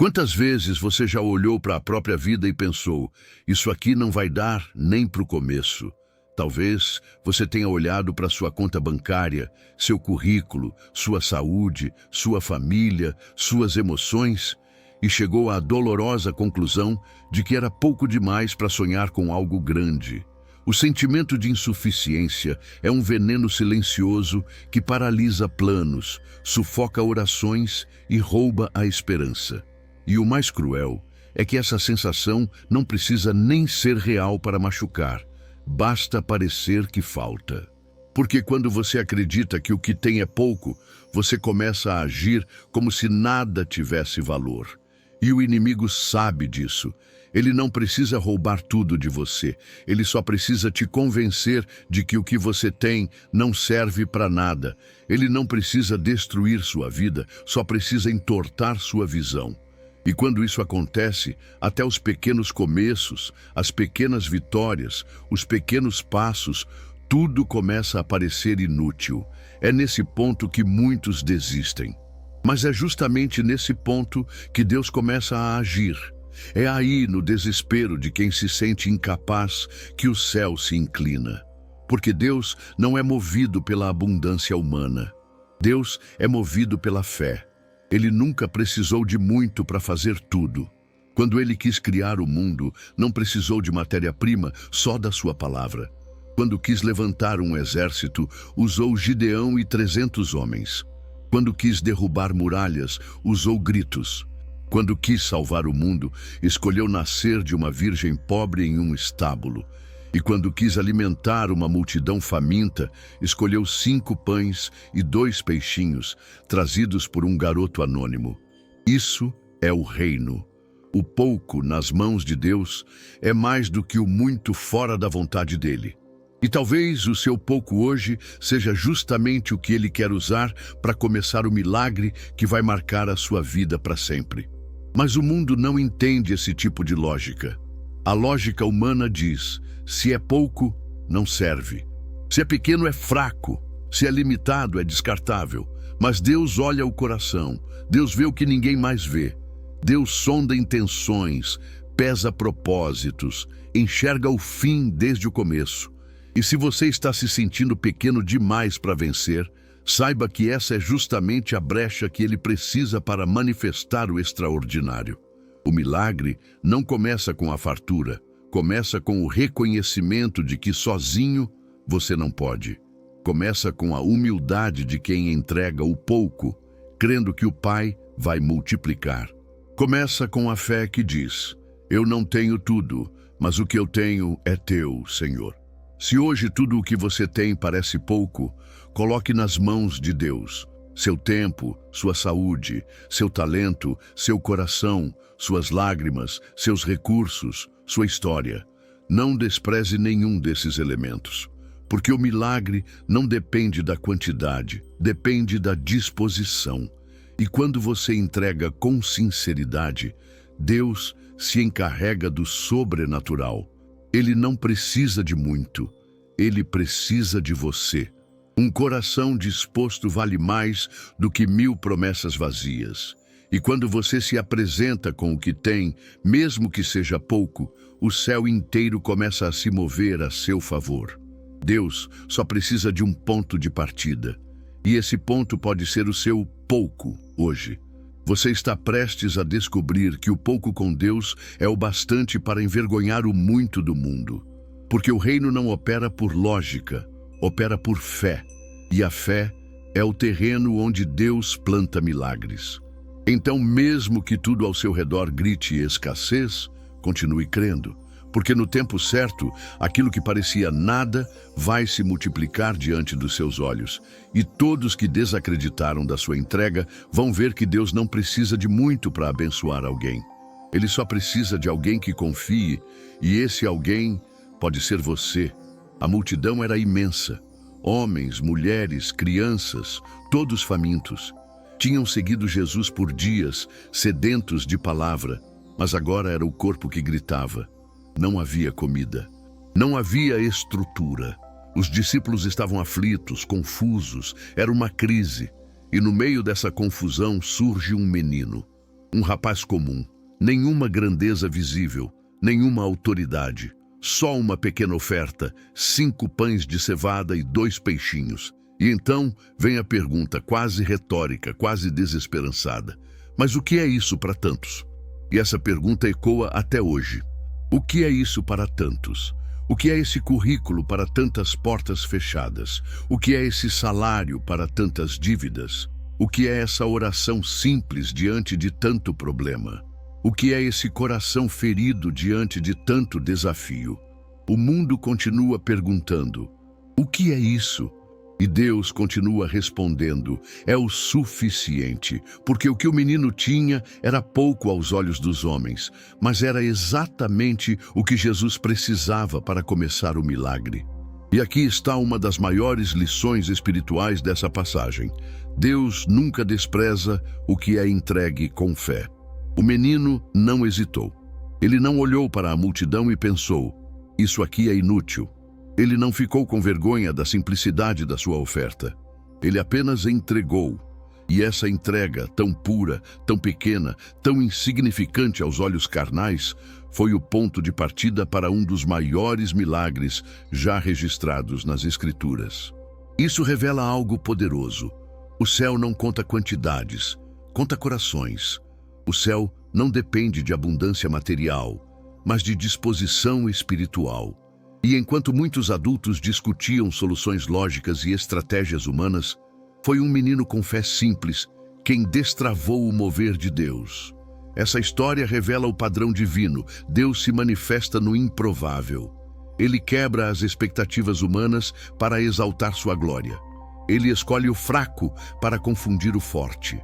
Quantas vezes você já olhou para a própria vida e pensou, isso aqui não vai dar nem para o começo? Talvez você tenha olhado para sua conta bancária, seu currículo, sua saúde, sua família, suas emoções e chegou à dolorosa conclusão de que era pouco demais para sonhar com algo grande. O sentimento de insuficiência é um veneno silencioso que paralisa planos, sufoca orações e rouba a esperança. E o mais cruel é que essa sensação não precisa nem ser real para machucar. Basta parecer que falta. Porque quando você acredita que o que tem é pouco, você começa a agir como se nada tivesse valor. E o inimigo sabe disso. Ele não precisa roubar tudo de você. Ele só precisa te convencer de que o que você tem não serve para nada. Ele não precisa destruir sua vida, só precisa entortar sua visão. E quando isso acontece, até os pequenos começos, as pequenas vitórias, os pequenos passos, tudo começa a parecer inútil. É nesse ponto que muitos desistem. Mas é justamente nesse ponto que Deus começa a agir. É aí, no desespero de quem se sente incapaz, que o céu se inclina. Porque Deus não é movido pela abundância humana. Deus é movido pela fé. Ele nunca precisou de muito para fazer tudo. Quando ele quis criar o mundo, não precisou de matéria-prima, só da sua palavra. Quando quis levantar um exército, usou Gideão e 300 homens. Quando quis derrubar muralhas, usou gritos. Quando quis salvar o mundo, escolheu nascer de uma virgem pobre em um estábulo. E quando quis alimentar uma multidão faminta, escolheu 5 pães e 2 peixinhos, trazidos por um garoto anônimo. Isso é o reino. O pouco nas mãos de Deus é mais do que o muito fora da vontade dele. E talvez o seu pouco hoje seja justamente o que ele quer usar para começar o milagre que vai marcar a sua vida para sempre. Mas o mundo não entende esse tipo de lógica. A lógica humana diz: se é pouco, não serve. Se é pequeno, é fraco. Se é limitado, é descartável. Mas Deus olha o coração. Deus vê o que ninguém mais vê. Deus sonda intenções, pesa propósitos, enxerga o fim desde o começo. E se você está se sentindo pequeno demais para vencer, saiba que essa é justamente a brecha que ele precisa para manifestar o extraordinário. O milagre não começa com a fartura, começa com o reconhecimento de que sozinho você não pode. Começa com a humildade de quem entrega o pouco, crendo que o Pai vai multiplicar. Começa com a fé que diz: eu não tenho tudo, mas o que eu tenho é teu, Senhor. Se hoje tudo o que você tem parece pouco, coloque nas mãos de Deus. Seu tempo, sua saúde, seu talento, seu coração, suas lágrimas, seus recursos, sua história. Não despreze nenhum desses elementos, porque o milagre não depende da quantidade, depende da disposição. E quando você entrega com sinceridade, Deus se encarrega do sobrenatural. Ele não precisa de muito, ele precisa de você. Um coração disposto vale mais do que 1000 promessas vazias. E quando você se apresenta com o que tem, mesmo que seja pouco, o céu inteiro começa a se mover a seu favor. Deus só precisa de um ponto de partida. E esse ponto pode ser o seu pouco hoje. Você está prestes a descobrir que o pouco com Deus é o bastante para envergonhar o muito do mundo. Porque o reino não opera por lógica, opera por fé. E a fé é o terreno onde Deus planta milagres. Então, mesmo que tudo ao seu redor grite escassez, continue crendo. Porque no tempo certo, aquilo que parecia nada vai se multiplicar diante dos seus olhos. E todos que desacreditaram da sua entrega vão ver que Deus não precisa de muito para abençoar alguém. Ele só precisa de alguém que confie, e esse alguém pode ser você. A multidão era imensa. Homens, mulheres, crianças, todos famintos. Tinham seguido Jesus por dias, sedentos de palavra, mas agora era o corpo que gritava. Não havia comida. Não havia estrutura. Os discípulos estavam aflitos, confusos. Era uma crise. E no meio dessa confusão surge um menino. Um rapaz comum, nenhuma grandeza visível, nenhuma autoridade, só uma pequena oferta, 5 pães de cevada e 2 peixinhos. E então vem a pergunta quase retórica, quase desesperançada. Mas o que é isso para tantos? E essa pergunta ecoa até hoje. O que é isso para tantos? O que é esse currículo para tantas portas fechadas? O que é esse salário para tantas dívidas? O que é essa oração simples diante de tanto problema? O que é esse coração ferido diante de tanto desafio? O mundo continua perguntando: o que é isso? E Deus continua respondendo: é o suficiente, porque o que o menino tinha era pouco aos olhos dos homens, mas era exatamente o que Jesus precisava para começar o milagre. E aqui está uma das maiores lições espirituais dessa passagem. Deus nunca despreza o que é entregue com fé. O menino não hesitou. Ele não olhou para a multidão e pensou: isso aqui é inútil. Ele não ficou com vergonha da simplicidade da sua oferta. Ele apenas entregou. E essa entrega, tão pura, tão pequena, tão insignificante aos olhos carnais, foi o ponto de partida para um dos maiores milagres já registrados nas Escrituras. Isso revela algo poderoso. O céu não conta quantidades, conta corações. O céu não depende de abundância material, mas de disposição espiritual. E enquanto muitos adultos discutiam soluções lógicas e estratégias humanas, foi um menino com fé simples quem destravou o mover de Deus. Essa história revela o padrão divino. Deus se manifesta no improvável. Ele quebra as expectativas humanas para exaltar sua glória. Ele escolhe o fraco para confundir o forte.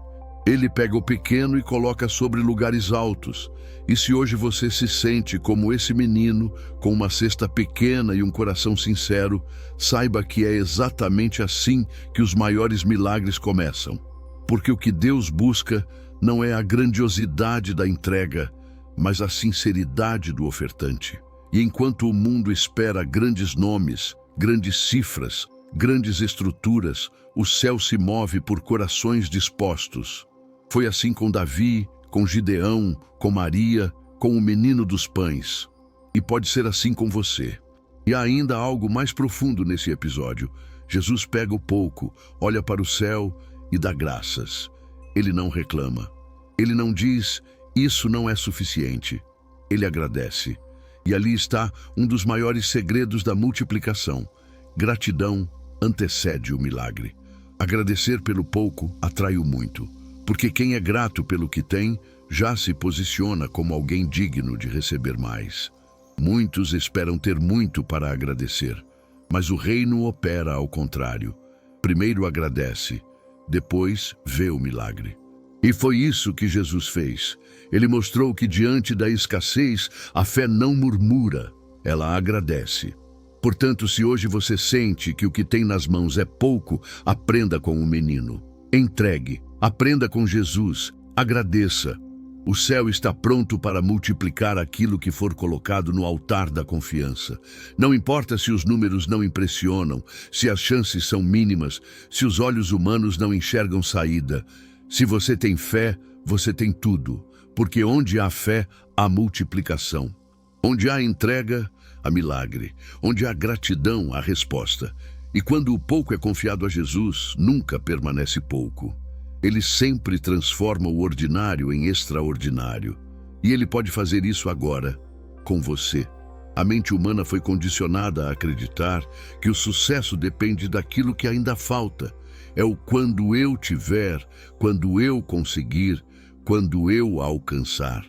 Ele pega o pequeno e coloca sobre lugares altos. E se hoje você se sente como esse menino, com uma cesta pequena e um coração sincero, saiba que é exatamente assim que os maiores milagres começam. Porque o que Deus busca não é a grandiosidade da entrega, mas a sinceridade do ofertante. E enquanto o mundo espera grandes nomes, grandes cifras, grandes estruturas, o céu se move por corações dispostos. Foi assim com Davi, com Gideão, com Maria, com o menino dos pães. E pode ser assim com você. E há ainda algo mais profundo nesse episódio. Jesus pega o pouco, olha para o céu e dá graças. Ele não reclama. Ele não diz: isso não é suficiente. Ele agradece. E ali está um dos maiores segredos da multiplicação. Gratidão antecede o milagre. Agradecer pelo pouco atrai o muito. Porque quem é grato pelo que tem, já se posiciona como alguém digno de receber mais. Muitos esperam ter muito para agradecer, mas o reino opera ao contrário. Primeiro agradece, depois vê o milagre. E foi isso que Jesus fez. Ele mostrou que diante da escassez, a fé não murmura, ela agradece. Portanto, se hoje você sente que o que tem nas mãos é pouco, aprenda com o menino. Entregue. Aprenda com Jesus, agradeça. O céu está pronto para multiplicar aquilo que for colocado no altar da confiança. Não importa se os números não impressionam, se as chances são mínimas, se os olhos humanos não enxergam saída. Se você tem fé, você tem tudo, porque onde há fé, há multiplicação. Onde há entrega, há milagre. Onde há gratidão, há resposta. E quando o pouco é confiado a Jesus, nunca permanece pouco. Ele sempre transforma o ordinário em extraordinário. E ele pode fazer isso agora, com você. A mente humana foi condicionada a acreditar que o sucesso depende daquilo que ainda falta. É o quando eu tiver, quando eu conseguir, quando eu alcançar.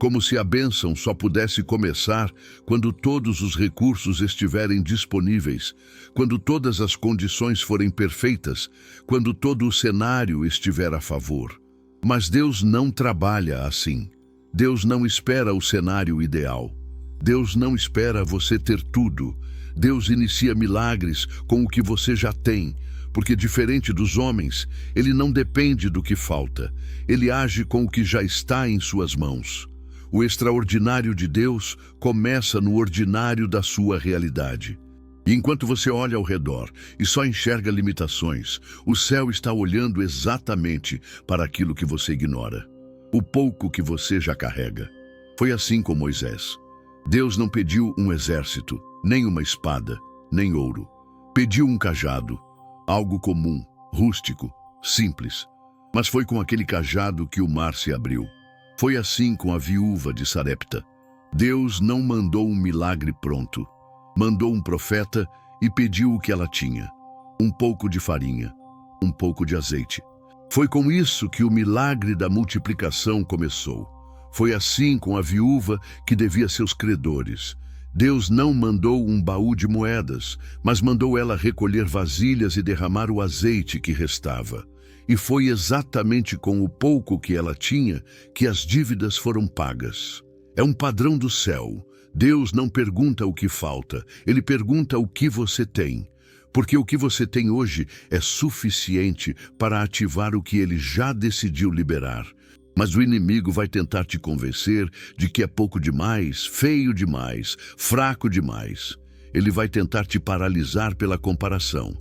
Como se a bênção só pudesse começar quando todos os recursos estiverem disponíveis, quando todas as condições forem perfeitas, quando todo o cenário estiver a favor. Mas Deus não trabalha assim. Deus não espera o cenário ideal. Deus não espera você ter tudo. Deus inicia milagres com o que você já tem, porque diferente dos homens, Ele não depende do que falta. Ele age com o que já está em suas mãos. O extraordinário de Deus começa no ordinário da sua realidade. E enquanto você olha ao redor e só enxerga limitações, o céu está olhando exatamente para aquilo que você ignora. o pouco que você já carrega. Foi assim com Moisés. Deus não pediu um exército, nem uma espada, nem ouro. Pediu um cajado, algo comum, rústico, simples. Mas foi com aquele cajado que o mar se abriu. Foi assim com a viúva de Sarepta. Deus não mandou um milagre pronto. Mandou um profeta e pediu o que ela tinha: um pouco de farinha, um pouco de azeite. Foi com isso que o milagre da multiplicação começou. Foi assim com a viúva que devia seus credores. Deus não mandou um baú de moedas, mas mandou ela recolher vasilhas e derramar o azeite que restava. E foi exatamente com o pouco que ela tinha que as dívidas foram pagas. É um padrão do céu. Deus não pergunta o que falta, Ele pergunta o que você tem. Porque o que você tem hoje é suficiente para ativar o que Ele já decidiu liberar. Mas o inimigo vai tentar te convencer de que é pouco demais, feio demais, fraco demais. Ele vai tentar te paralisar pela comparação.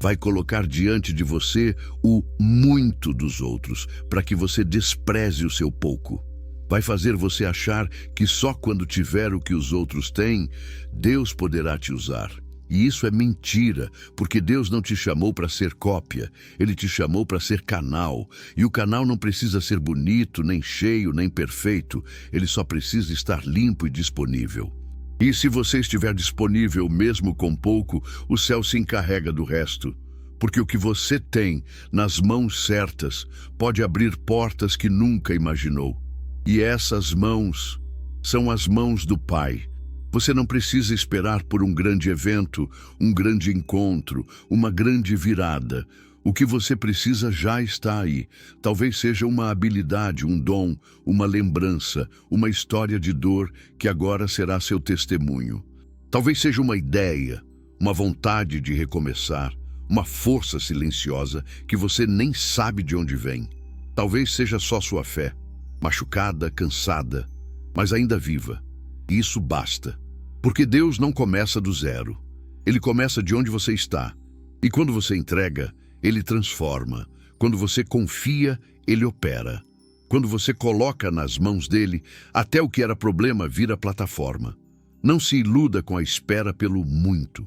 Vai colocar diante de você o muito dos outros, para que você despreze o seu pouco. Vai fazer você achar que só quando tiver o que os outros têm, Deus poderá te usar. E isso é mentira, porque Deus não te chamou para ser cópia, Ele te chamou para ser canal. E o canal não precisa ser bonito, nem cheio, nem perfeito. Ele só precisa estar limpo e disponível. E se você estiver disponível mesmo com pouco, o céu se encarrega do resto. Porque o que você tem nas mãos certas pode abrir portas que nunca imaginou. E essas mãos são as mãos do Pai. Você não precisa esperar por um grande evento, um grande encontro, uma grande virada. O que você precisa já está aí. Talvez seja uma habilidade, um dom, uma lembrança, uma história de dor que agora será seu testemunho. Talvez seja uma ideia, uma vontade de recomeçar, uma força silenciosa que você nem sabe de onde vem. Talvez seja só sua fé, machucada, cansada, mas ainda viva. E isso basta. Porque Deus não começa do zero. Ele começa de onde você está. E quando você entrega, Ele transforma. Quando você confia, Ele opera. Quando você coloca nas mãos dele, até o que era problema vira plataforma. Não se iluda com a espera pelo muito.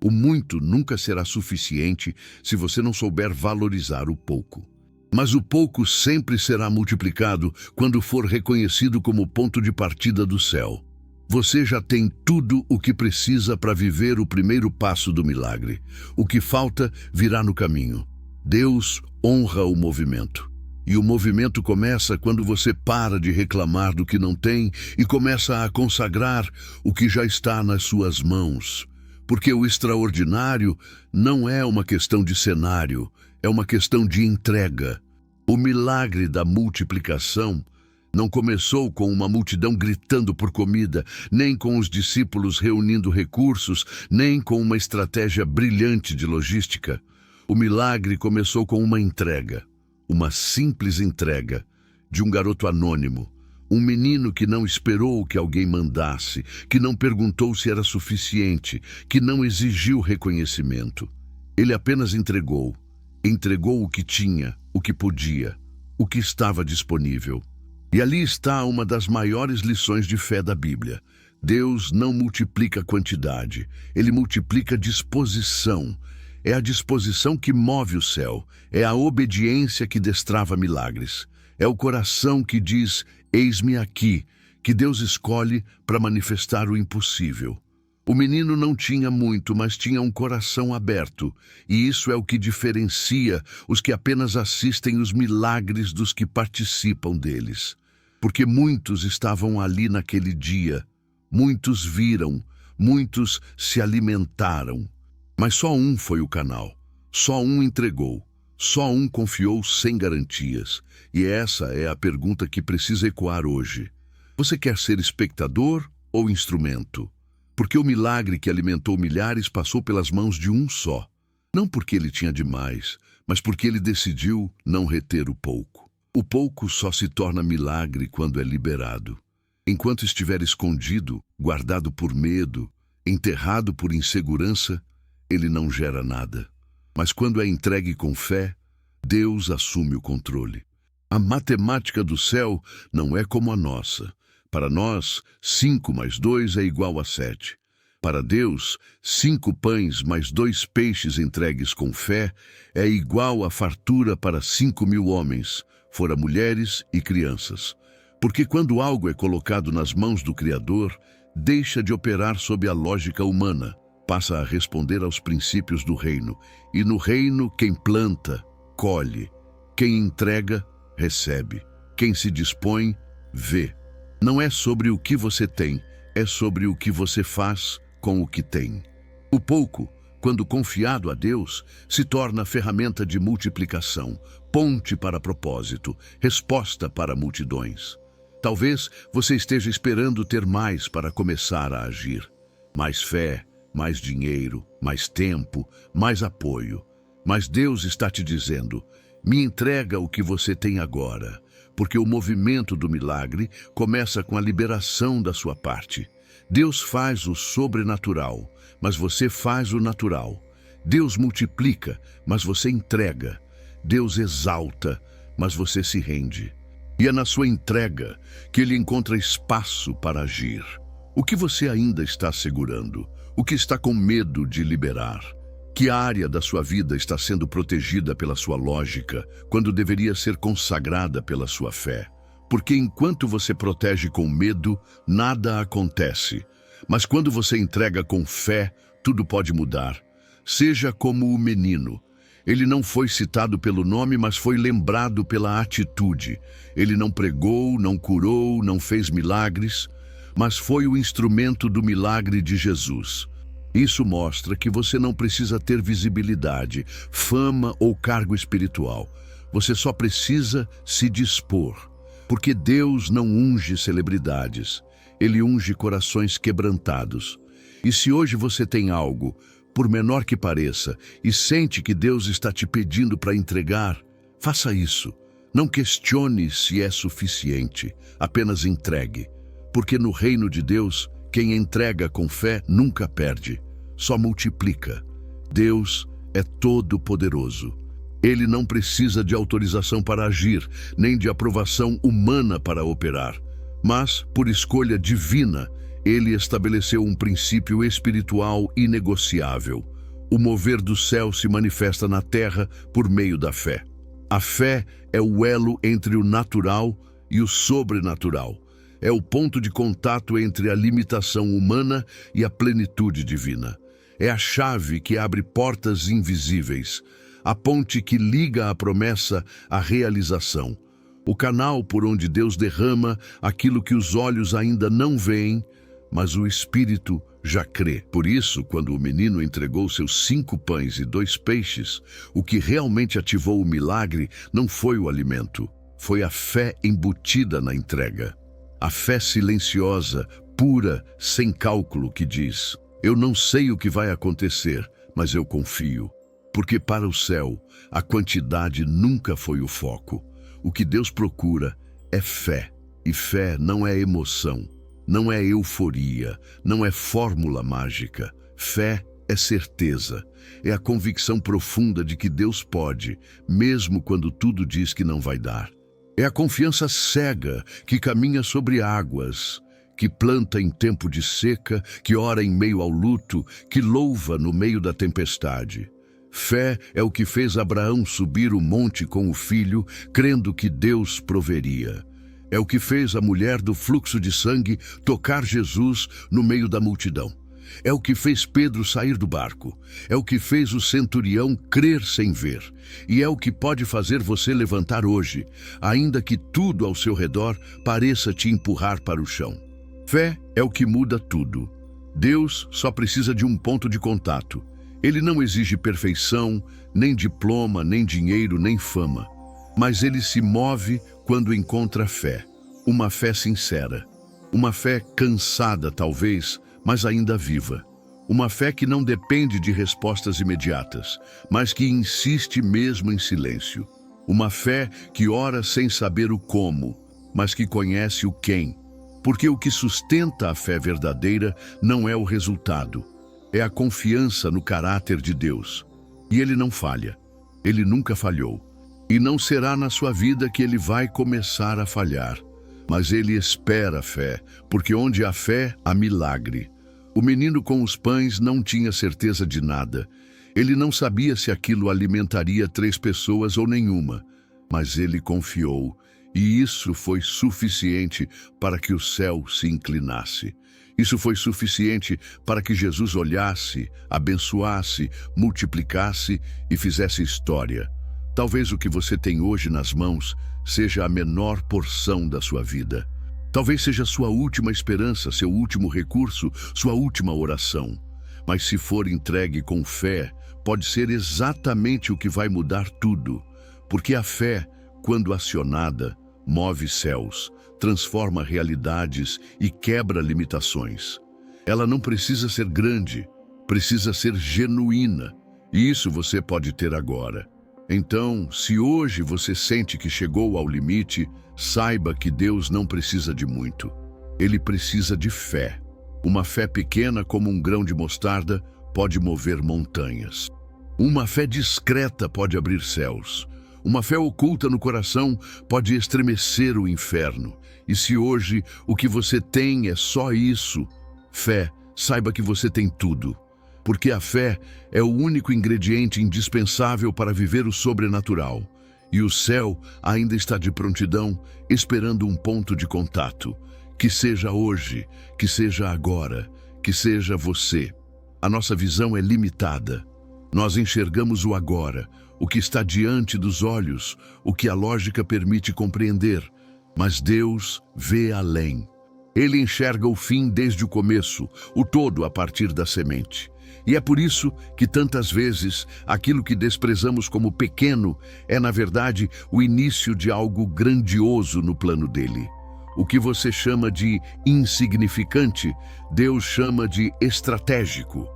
O muito nunca será suficiente se você não souber valorizar o pouco. Mas o pouco sempre será multiplicado quando for reconhecido como ponto de partida do céu. Você já tem tudo o que precisa para viver o primeiro passo do milagre. O que falta virá no caminho. Deus honra o movimento. E o movimento começa quando você para de reclamar do que não tem e começa a consagrar o que já está nas suas mãos. Porque o extraordinário não é uma questão de cenário, é uma questão de entrega. O milagre da multiplicação não começou com uma multidão gritando por comida, nem com os discípulos reunindo recursos, nem com uma estratégia brilhante de logística. O milagre começou com uma entrega, uma simples entrega de um garoto anônimo, um menino que não esperou que alguém mandasse, que não perguntou se era suficiente, que não exigiu reconhecimento. Ele apenas entregou o que tinha, o que podia, o que estava disponível. E ali está uma das maiores lições de fé da Bíblia. Deus não multiplica quantidade, Ele multiplica disposição. É a disposição que move o céu, é a obediência que destrava milagres. É o coração que diz, eis-me aqui, que Deus escolhe para manifestar o impossível. O menino não tinha muito, mas tinha um coração aberto, e isso é o que diferencia os que apenas assistem os milagres dos que participam deles. Porque muitos estavam ali naquele dia, muitos viram, muitos se alimentaram. Mas só um foi o canal, só um entregou, só um confiou sem garantias. E essa é a pergunta que precisa ecoar hoje. Você quer ser espectador ou instrumento? Porque o milagre que alimentou milhares passou pelas mãos de um só. Não porque ele tinha demais, mas porque ele decidiu não reter o pouco. O pouco só se torna milagre quando é liberado. Enquanto estiver escondido, guardado por medo, enterrado por insegurança, ele não gera nada. Mas quando é entregue com fé, Deus assume o controle. A matemática do céu não é como a nossa. Para nós, 5 mais 2 é igual a 7. Para Deus, 5 pães mais 2 peixes entregues com fé é igual a fartura para 5.000 homens, fora mulheres e crianças. Porque quando algo é colocado nas mãos do Criador, deixa de operar sob a lógica humana, passa a responder aos princípios do reino. E no reino, quem planta, colhe. Quem entrega, recebe. Quem se dispõe, vê. Não é sobre o que você tem, é sobre o que você faz com o que tem. O pouco, quando confiado a Deus, se torna ferramenta de multiplicação, ponte para propósito, resposta para multidões. Talvez você esteja esperando ter mais para começar a agir. Mais fé, mais dinheiro, mais tempo, mais apoio. Mas Deus está te dizendo: me entrega o que você tem agora, porque o movimento do milagre começa com a liberação da sua parte. Deus faz o sobrenatural, mas você faz o natural. Deus multiplica, mas você entrega. Deus exalta, mas você se rende. E é na sua entrega que Ele encontra espaço para agir. O que você ainda está segurando? O que está com medo de liberar? Que área da sua vida está sendo protegida pela sua lógica, quando deveria ser consagrada pela sua fé? Porque enquanto você protege com medo, nada acontece. Mas quando você entrega com fé, tudo pode mudar. Seja como o menino. Ele não foi citado pelo nome, mas foi lembrado pela atitude. Ele não pregou, não curou, não fez milagres, mas foi o instrumento do milagre de Jesus. Isso mostra que você não precisa ter visibilidade, fama ou cargo espiritual. Você só precisa se dispor. Porque Deus não unge celebridades, Ele unge corações quebrantados. E se hoje você tem algo, por menor que pareça, e sente que Deus está te pedindo para entregar, faça isso. Não questione se é suficiente, apenas entregue. Porque no reino de Deus, quem entrega com fé nunca perde, só multiplica. Deus é todo-poderoso. Ele não precisa de autorização para agir, nem de aprovação humana para operar. Mas, por escolha divina, Ele estabeleceu um princípio espiritual inegociável. O mover do céu se manifesta na terra por meio da fé. A fé é o elo entre o natural e o sobrenatural. É o ponto de contato entre a limitação humana e a plenitude divina. É a chave que abre portas invisíveis, a ponte que liga a promessa à realização, o canal por onde Deus derrama aquilo que os olhos ainda não veem, mas o Espírito já crê. Por isso, quando o menino entregou seus 5 pães e 2 peixes, o que realmente ativou o milagre não foi o alimento, foi a fé embutida na entrega. A fé silenciosa, pura, sem cálculo, que diz: eu não sei o que vai acontecer, mas eu confio. Porque para o céu, a quantidade nunca foi o foco. O que Deus procura é fé. E fé não é emoção, não é euforia, não é fórmula mágica. Fé é certeza, é a convicção profunda de que Deus pode, mesmo quando tudo diz que não vai dar. É a confiança cega que caminha sobre águas, que planta em tempo de seca, que ora em meio ao luto, que louva no meio da tempestade. Fé é o que fez Abraão subir o monte com o filho, crendo que Deus proveria. É o que fez a mulher do fluxo de sangue tocar Jesus no meio da multidão. É o que fez Pedro sair do barco. É o que fez o centurião crer sem ver. E é o que pode fazer você levantar hoje, ainda que tudo ao seu redor pareça te empurrar para o chão. Fé é o que muda tudo. Deus só precisa de um ponto de contato. Ele não exige perfeição, nem diploma, nem dinheiro, nem fama. Mas ele se move quando encontra fé. Uma fé sincera. Uma fé cansada, talvez, mas ainda viva. Uma fé que não depende de respostas imediatas, mas que insiste mesmo em silêncio. Uma fé que ora sem saber o como, mas que conhece o quem. Porque o que sustenta a fé verdadeira não é o resultado, é a confiança no caráter de Deus. E Ele não falha. Ele nunca falhou. E não será na sua vida que ele vai começar a falhar. Mas ele espera a fé, porque onde há fé, há milagre. O menino com os pães não tinha certeza de nada. Ele não sabia se aquilo alimentaria 3 pessoas ou nenhuma. Mas ele confiou, e isso foi suficiente para que o céu se inclinasse. Isso foi suficiente para que Jesus olhasse, abençoasse, multiplicasse e fizesse história. Talvez o que você tem hoje nas mãos seja a menor porção da sua vida. Talvez seja sua última esperança, seu último recurso, sua última oração. Mas se for entregue com fé, pode ser exatamente o que vai mudar tudo. Porque a fé, quando acionada, move céus, transforma realidades e quebra limitações. Ela não precisa ser grande, precisa ser genuína. E isso você pode ter agora. Então, se hoje você sente que chegou ao limite, saiba que Deus não precisa de muito. Ele precisa de fé. Uma fé pequena como um grão de mostarda pode mover montanhas. Uma fé discreta pode abrir céus. Uma fé oculta no coração pode estremecer o inferno. E se hoje o que você tem é só isso, fé, saiba que você tem tudo. Porque a fé é o único ingrediente indispensável para viver o sobrenatural. E o céu ainda está de prontidão, esperando um ponto de contato. Que seja hoje, que seja agora, que seja você. A nossa visão é limitada. Nós enxergamos o agora, o que está diante dos olhos, o que a lógica permite compreender. Mas Deus vê além. Ele enxerga o fim desde o começo, o todo a partir da semente. E é por isso que tantas vezes aquilo que desprezamos como pequeno é, na verdade, o início de algo grandioso no plano dele. O que você chama de insignificante, Deus chama de estratégico.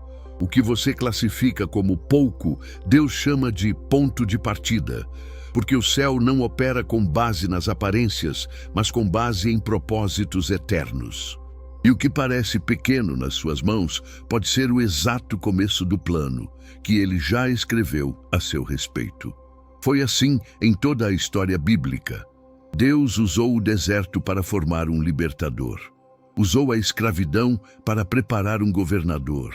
O que você classifica como pouco, Deus chama de ponto de partida. Porque o céu não opera com base nas aparências, mas com base em propósitos eternos. E o que parece pequeno nas suas mãos pode ser o exato começo do plano, que ele já escreveu a seu respeito. Foi assim em toda a história bíblica. Deus usou o deserto para formar um libertador. Usou a escravidão para preparar um governador.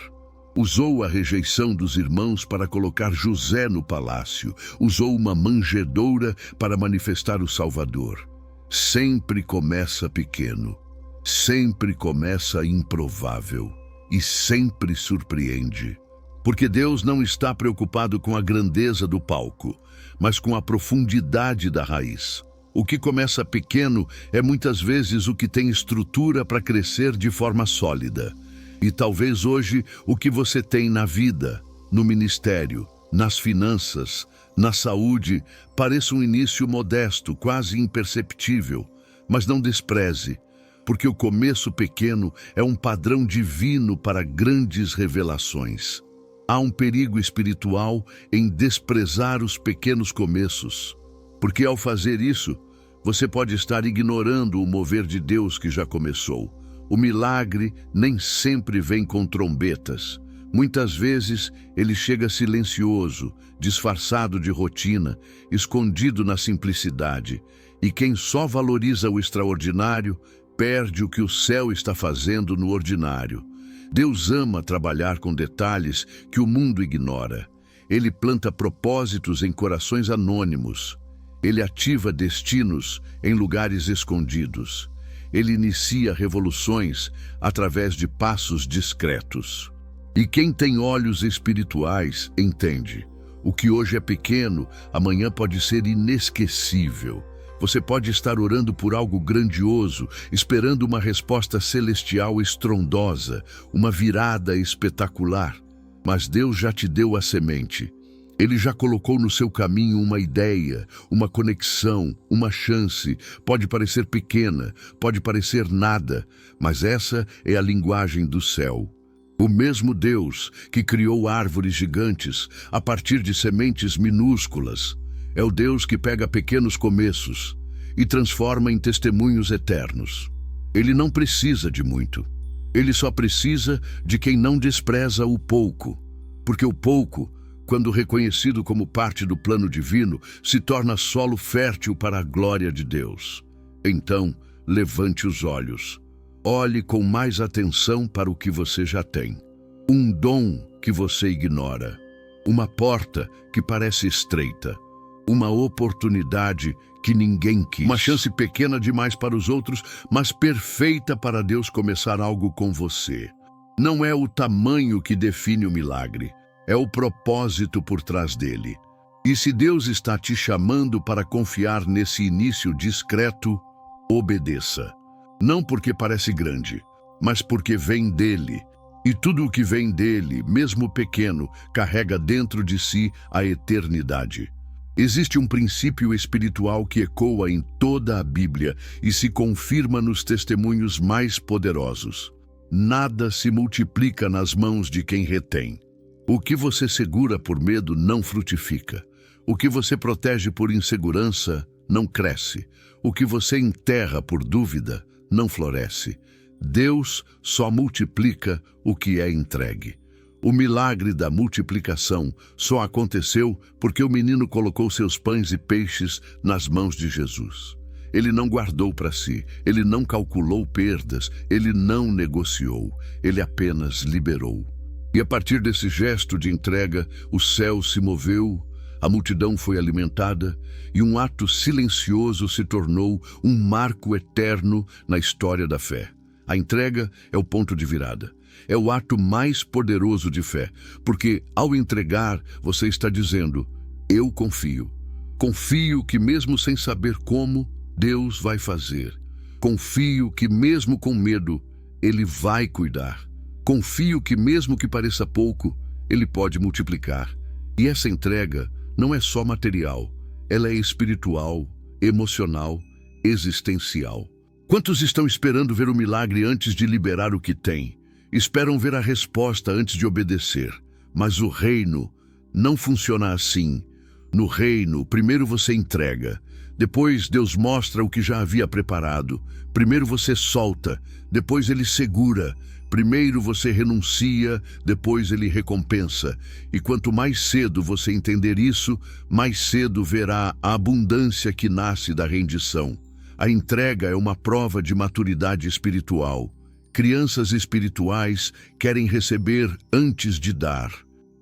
Usou a rejeição dos irmãos para colocar José no palácio. Usou uma manjedoura para manifestar o Salvador. Sempre começa pequeno. Sempre começa improvável e sempre surpreende. Porque Deus não está preocupado com a grandeza do palco, mas com a profundidade da raiz. O que começa pequeno é muitas vezes o que tem estrutura para crescer de forma sólida. E talvez hoje o que você tem na vida, no ministério, nas finanças, na saúde, pareça um início modesto, quase imperceptível, mas não despreze. Porque o começo pequeno é um padrão divino para grandes revelações. Há um perigo espiritual em desprezar os pequenos começos, porque ao fazer isso, você pode estar ignorando o mover de Deus que já começou. O milagre nem sempre vem com trombetas. Muitas vezes ele chega silencioso, disfarçado de rotina, escondido na simplicidade. E quem só valoriza o extraordinário perde o que o céu está fazendo no ordinário. Deus ama trabalhar com detalhes que o mundo ignora. Ele planta propósitos em corações anônimos. Ele ativa destinos em lugares escondidos. Ele inicia revoluções através de passos discretos. E quem tem olhos espirituais entende. O que hoje é pequeno, amanhã pode ser inesquecível. Você pode estar orando por algo grandioso, esperando uma resposta celestial estrondosa, uma virada espetacular. Mas Deus já te deu a semente. Ele já colocou no seu caminho uma ideia, uma conexão, uma chance. Pode parecer pequena, pode parecer nada, mas essa é a linguagem do céu. O mesmo Deus que criou árvores gigantes a partir de sementes minúsculas é o Deus que pega pequenos começos e transforma em testemunhos eternos. Ele não precisa de muito. Ele só precisa de quem não despreza o pouco, porque o pouco, quando reconhecido como parte do plano divino, se torna solo fértil para a glória de Deus. Então, levante os olhos. Olhe com mais atenção para o que você já tem. Um dom que você ignora. Uma porta que parece estreita. Uma oportunidade que ninguém quis. Uma chance pequena demais para os outros, mas perfeita para Deus começar algo com você. Não é o tamanho que define o milagre, é o propósito por trás dele. E se Deus está te chamando para confiar nesse início discreto, obedeça. Não porque parece grande, mas porque vem dele. E tudo o que vem dele, mesmo pequeno, carrega dentro de si a eternidade. Existe um princípio espiritual que ecoa em toda a Bíblia e se confirma nos testemunhos mais poderosos. Nada se multiplica nas mãos de quem retém. O que você segura por medo não frutifica. O que você protege por insegurança não cresce. O que você enterra por dúvida não floresce. Deus só multiplica o que é entregue. O milagre da multiplicação só aconteceu porque o menino colocou seus pães e peixes nas mãos de Jesus. Ele não guardou para si, ele não calculou perdas, ele não negociou, ele apenas liberou. E a partir desse gesto de entrega, o céu se moveu, a multidão foi alimentada e um ato silencioso se tornou um marco eterno na história da fé. A entrega é o ponto de virada. É o ato mais poderoso de fé, porque ao entregar, você está dizendo, eu confio. Confio que mesmo sem saber como, Deus vai fazer. Confio que mesmo com medo, Ele vai cuidar. Confio que mesmo que pareça pouco, Ele pode multiplicar. E essa entrega não é só material, ela é espiritual, emocional, existencial. Quantos estão esperando ver o milagre antes de liberar o que têm? Esperam ver a resposta antes de obedecer. Mas o reino não funciona assim. No reino, primeiro você entrega. Depois Deus mostra o que já havia preparado. Primeiro você solta, depois Ele segura. Primeiro você renuncia, depois Ele recompensa. E quanto mais cedo você entender isso, mais cedo verá a abundância que nasce da rendição. A entrega é uma prova de maturidade espiritual. Crianças espirituais querem receber antes de dar.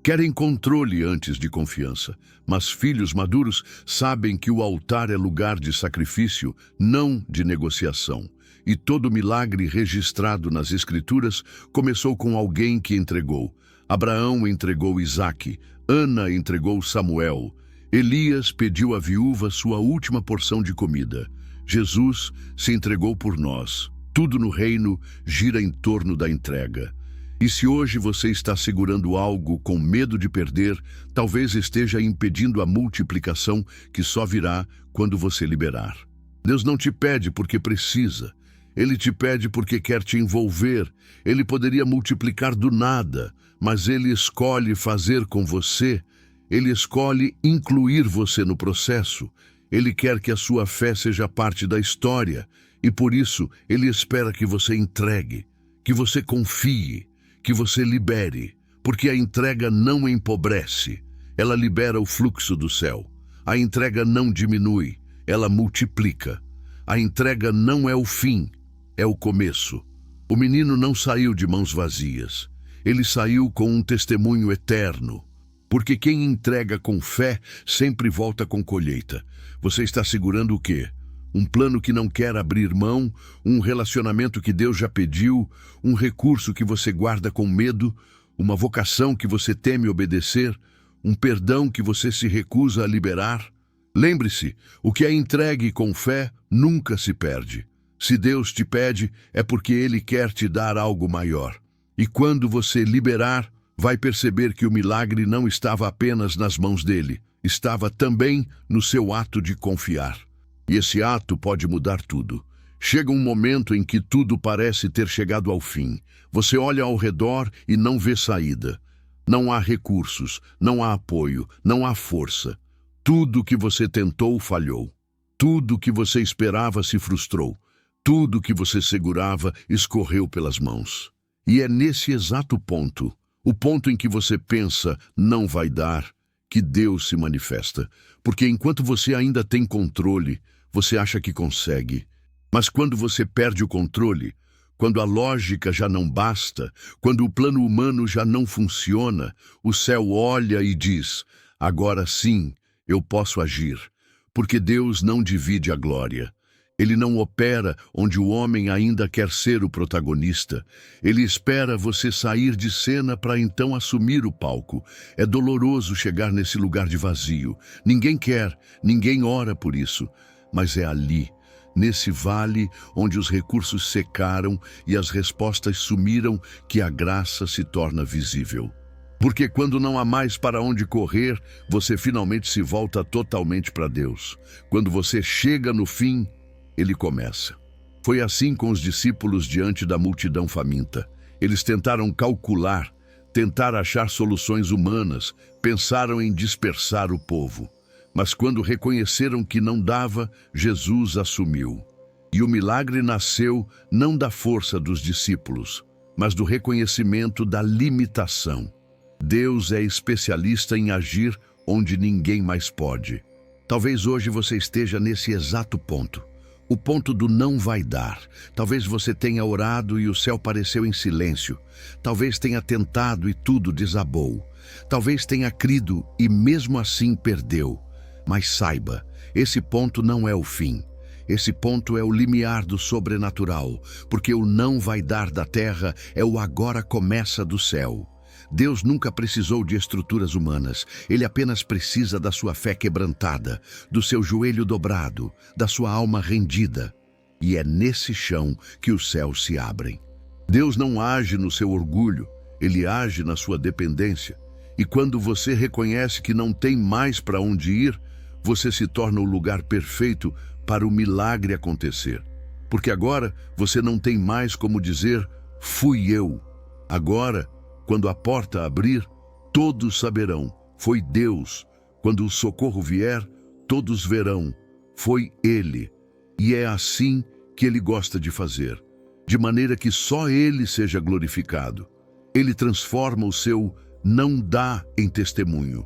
Querem controle antes de confiança. Mas filhos maduros sabem que o altar é lugar de sacrifício, não de negociação. E todo milagre registrado nas Escrituras começou com alguém que entregou. Abraão entregou Isaque, Ana entregou Samuel, Elias pediu à viúva sua última porção de comida. Jesus se entregou por nós. Tudo no reino gira em torno da entrega. E se hoje você está segurando algo com medo de perder, talvez esteja impedindo a multiplicação que só virá quando você liberar. Deus não te pede porque precisa. Ele te pede porque quer te envolver. Ele poderia multiplicar do nada, mas Ele escolhe fazer com você. Ele escolhe incluir você no processo. Ele quer que a sua fé seja parte da história. E por isso, Ele espera que você entregue, que você confie, que você libere. Porque a entrega não empobrece. Ela libera o fluxo do céu. A entrega não diminui, ela multiplica. A entrega não é o fim, é o começo. O menino não saiu de mãos vazias. Ele saiu com um testemunho eterno. Porque quem entrega com fé sempre volta com colheita. Você está segurando o quê? Um plano que não quer abrir mão, um relacionamento que Deus já pediu, um recurso que você guarda com medo, uma vocação que você teme obedecer, um perdão que você se recusa a liberar. Lembre-se, o que é entregue com fé nunca se perde. Se Deus te pede, é porque Ele quer te dar algo maior. E quando você liberar, vai perceber que o milagre não estava apenas nas mãos dele, estava também no seu ato de confiar. E esse ato pode mudar tudo. Chega um momento em que tudo parece ter chegado ao fim. Você olha ao redor e não vê saída. Não há recursos, não há apoio, não há força. Tudo que você tentou falhou. Tudo que você esperava se frustrou. Tudo que você segurava escorreu pelas mãos. E é nesse exato ponto, o ponto em que você pensa, não vai dar, que Deus se manifesta, porque enquanto você ainda tem controle, você acha que consegue. Mas quando você perde o controle, quando a lógica já não basta, quando o plano humano já não funciona, o céu olha e diz: agora sim, eu posso agir, porque Deus não divide a glória. Ele não opera onde o homem ainda quer ser o protagonista. Ele espera você sair de cena para então assumir o palco. É doloroso chegar nesse lugar de vazio. Ninguém quer, ninguém ora por isso. Mas é ali, nesse vale onde os recursos secaram e as respostas sumiram, que a graça se torna visível. Porque quando não há mais para onde correr, você finalmente se volta totalmente para Deus. Quando você chega no fim, Ele começa. Foi assim com os discípulos diante da multidão faminta. Eles tentaram calcular, tentar achar soluções humanas, pensaram em dispersar o povo. Mas quando reconheceram que não dava, Jesus assumiu. E o milagre nasceu não da força dos discípulos, mas do reconhecimento da limitação. Deus é especialista em agir onde ninguém mais pode. Talvez hoje você esteja nesse exato ponto. O ponto do não vai dar. Talvez você tenha orado e o céu pareceu em silêncio. Talvez tenha tentado e tudo desabou. Talvez tenha crido e mesmo assim perdeu. Mas saiba, esse ponto não é o fim. Esse ponto é o limiar do sobrenatural, porque o não vai dar da terra é o agora começa do céu. Deus nunca precisou de estruturas humanas. Ele apenas precisa da sua fé quebrantada, do seu joelho dobrado, da sua alma rendida. E é nesse chão que os céus se abrem. Deus não age no seu orgulho, Ele age na sua dependência. E quando você reconhece que não tem mais para onde ir, você se torna o lugar perfeito para o milagre acontecer. Porque agora você não tem mais como dizer, fui eu. Agora, quando a porta abrir, todos saberão, foi Deus. Quando o socorro vier, todos verão, foi Ele. E é assim que Ele gosta de fazer, de maneira que só Ele seja glorificado. Ele transforma o seu não dá em testemunho.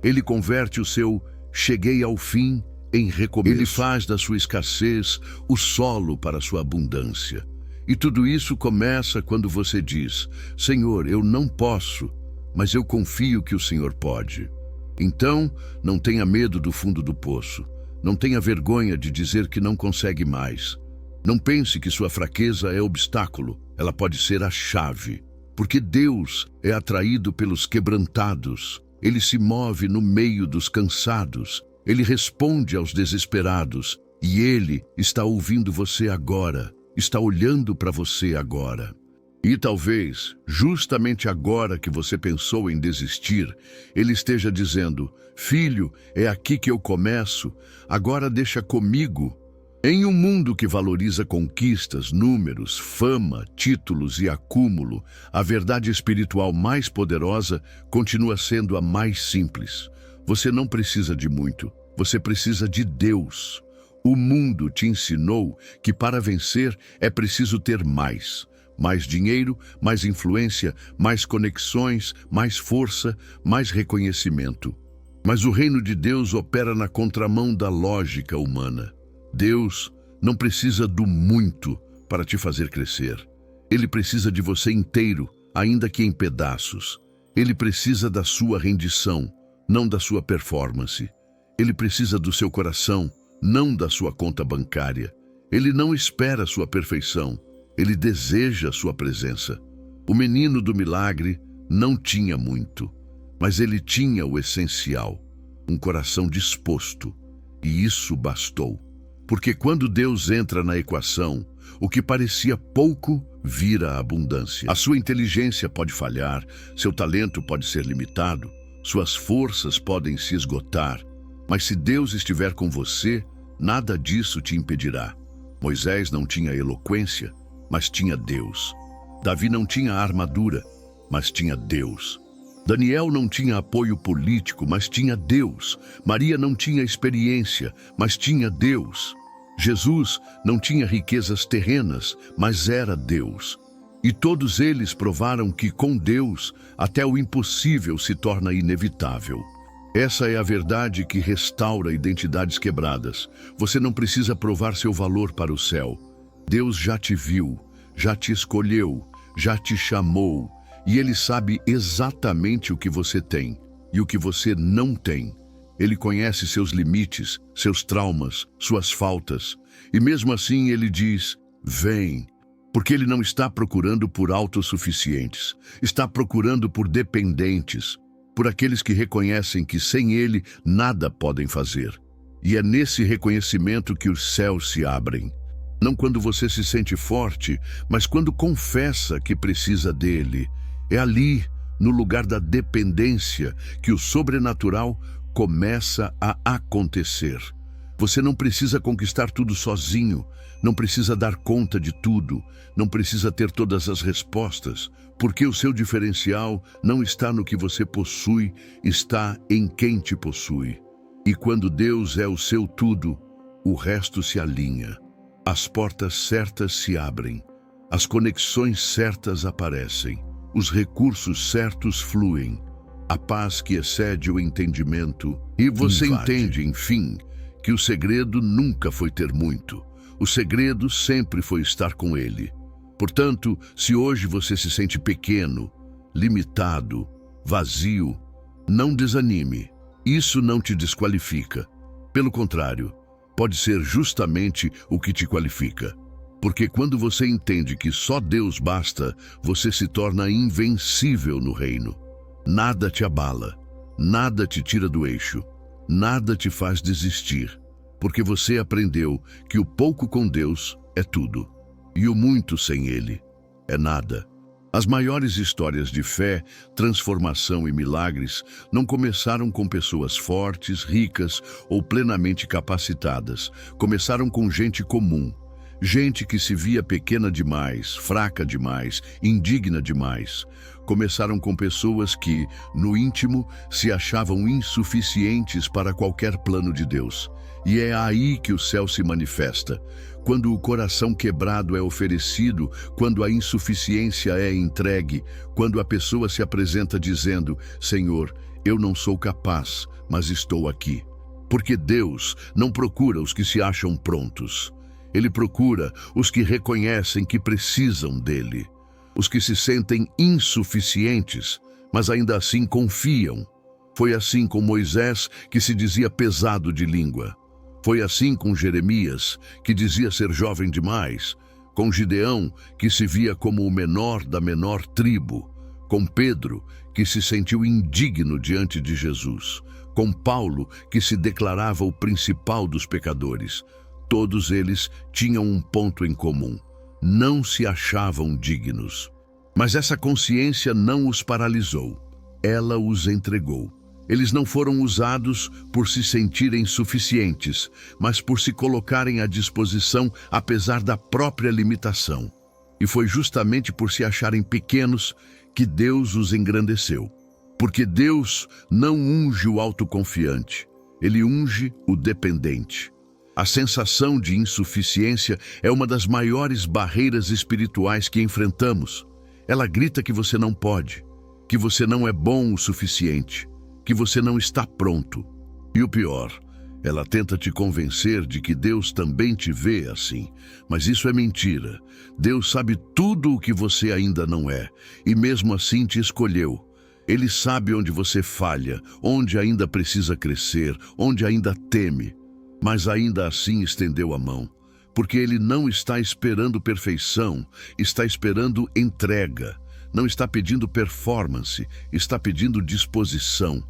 Ele converte o seu cheguei ao fim em recomeço. Ele faz da sua escassez o solo para a sua abundância. E tudo isso começa quando você diz, Senhor, eu não posso, mas eu confio que o Senhor pode. Então, não tenha medo do fundo do poço. Não tenha vergonha de dizer que não consegue mais. Não pense que sua fraqueza é obstáculo. Ela pode ser a chave. Porque Deus é atraído pelos quebrantados. Ele se move no meio dos cansados. Ele responde aos desesperados. E Ele está ouvindo você agora. Está olhando para você agora. E talvez, justamente agora que você pensou em desistir, Ele esteja dizendo, filho, é aqui que eu começo, agora deixa comigo. Em um mundo que valoriza conquistas, números, fama, títulos e acúmulo, a verdade espiritual mais poderosa continua sendo a mais simples. Você não precisa de muito, você precisa de Deus. O mundo te ensinou que para vencer é preciso ter mais. Mais dinheiro, mais influência, mais conexões, mais força, mais reconhecimento. Mas o reino de Deus opera na contramão da lógica humana. Deus não precisa do muito para te fazer crescer. Ele precisa de você inteiro, ainda que em pedaços. Ele precisa da sua rendição, não da sua performance. Ele precisa do seu coração, não da sua conta bancária. Ele não espera a sua perfeição, ele deseja a sua presença. O menino do milagre não tinha muito, mas ele tinha o essencial, um coração disposto, e isso bastou. Porque quando Deus entra na equação, o que parecia pouco vira abundância. A sua inteligência pode falhar, seu talento pode ser limitado, suas forças podem se esgotar, mas se Deus estiver com você, nada disso te impedirá. Moisés não tinha eloquência, mas tinha Deus. Davi não tinha armadura, mas tinha Deus. Daniel não tinha apoio político, mas tinha Deus. Maria não tinha experiência, mas tinha Deus. Jesus não tinha riquezas terrenas, mas era Deus. E todos eles provaram que com Deus até o impossível se torna inevitável. Essa é a verdade que restaura identidades quebradas. Você não precisa provar seu valor para o céu. Deus já te viu, já te escolheu, já te chamou, e Ele sabe exatamente o que você tem e o que você não tem. Ele conhece seus limites, seus traumas, suas faltas, e mesmo assim Ele diz: vem. Porque Ele não está procurando por autossuficientes, está procurando por dependentes, por aqueles que reconhecem que sem Ele nada podem fazer. E é nesse reconhecimento que os céus se abrem. Não quando você se sente forte, mas quando confessa que precisa dele. É ali, no lugar da dependência, que o sobrenatural começa a acontecer. Você não precisa conquistar tudo sozinho, não precisa dar conta de tudo, não precisa ter todas as respostas, porque o seu diferencial não está no que você possui, está em quem te possui. E quando Deus é o seu tudo, o resto se alinha. As portas certas se abrem, as conexões certas aparecem, os recursos certos fluem, a paz que excede o entendimento, e você entende, enfim, que o segredo nunca foi ter muito. O segredo sempre foi estar com Ele. Portanto, se hoje você se sente pequeno, limitado, vazio, não desanime. Isso não te desqualifica. Pelo contrário, pode ser justamente o que te qualifica. Porque quando você entende que só Deus basta, você se torna invencível no reino. Nada te abala, nada te tira do eixo, nada te faz desistir, porque você aprendeu que o pouco com Deus é tudo, e o muito sem Ele é nada. As maiores histórias de fé, transformação e milagres não começaram com pessoas fortes, ricas ou plenamente capacitadas. Começaram com gente comum, gente que se via pequena demais, fraca demais, indigna demais. Começaram com pessoas que, no íntimo, se achavam insuficientes para qualquer plano de Deus. E é aí que o céu se manifesta. Quando o coração quebrado é oferecido, quando a insuficiência é entregue, quando a pessoa se apresenta dizendo: Senhor, eu não sou capaz, mas estou aqui. Porque Deus não procura os que se acham prontos. Ele procura os que reconhecem que precisam dele. Os que se sentem insuficientes, mas ainda assim confiam. Foi assim com Moisés, que se dizia pesado de língua. Foi assim com Jeremias, que dizia ser jovem demais, com Gideão, que se via como o menor da menor tribo, com Pedro, que se sentiu indigno diante de Jesus, com Paulo, que se declarava o principal dos pecadores. Todos eles tinham um ponto em comum: não se achavam dignos. Mas essa consciência não os paralisou, ela os entregou. Eles não foram usados por se sentirem suficientes, mas por se colocarem à disposição apesar da própria limitação. E foi justamente por se acharem pequenos que Deus os engrandeceu. Porque Deus não unge o autoconfiante, Ele unge o dependente. A sensação de insuficiência é uma das maiores barreiras espirituais que enfrentamos. Ela grita que você não pode, que você não é bom o suficiente, que você não está pronto. E o pior, ela tenta te convencer de que Deus também te vê assim. Mas isso é mentira. Deus sabe tudo o que você ainda não é, e mesmo assim te escolheu. Ele sabe onde você falha, onde ainda precisa crescer, onde ainda teme. Mas ainda assim estendeu a mão, porque Ele não está esperando perfeição, está esperando entrega. Não está pedindo performance, está pedindo disposição.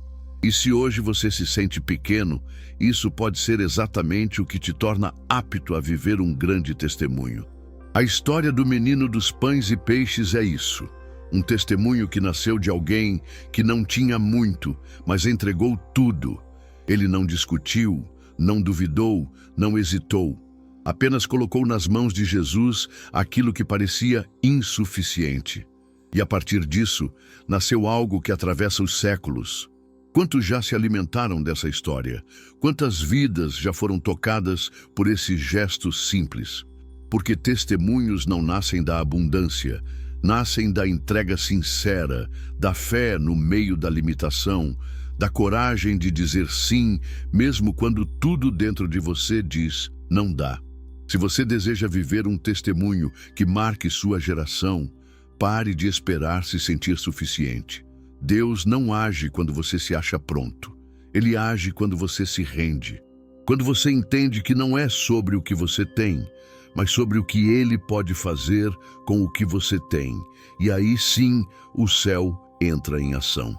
E se hoje você se sente pequeno, isso pode ser exatamente o que te torna apto a viver um grande testemunho. A história do menino dos pães e peixes é isso. Um testemunho que nasceu de alguém que não tinha muito, mas entregou tudo. Ele não discutiu, não duvidou, não hesitou. Apenas colocou nas mãos de Jesus aquilo que parecia insuficiente. E a partir disso, nasceu algo que atravessa os séculos. Quantos já se alimentaram dessa história? Quantas vidas já foram tocadas por esse gesto simples? Porque testemunhos não nascem da abundância, nascem da entrega sincera, da fé no meio da limitação, da coragem de dizer sim, mesmo quando tudo dentro de você diz não dá. Se você deseja viver um testemunho que marque sua geração, pare de esperar se sentir suficiente. Deus não age quando você se acha pronto. Ele age quando você se rende. Quando você entende que não é sobre o que você tem, mas sobre o que Ele pode fazer com o que você tem. E aí sim, o céu entra em ação.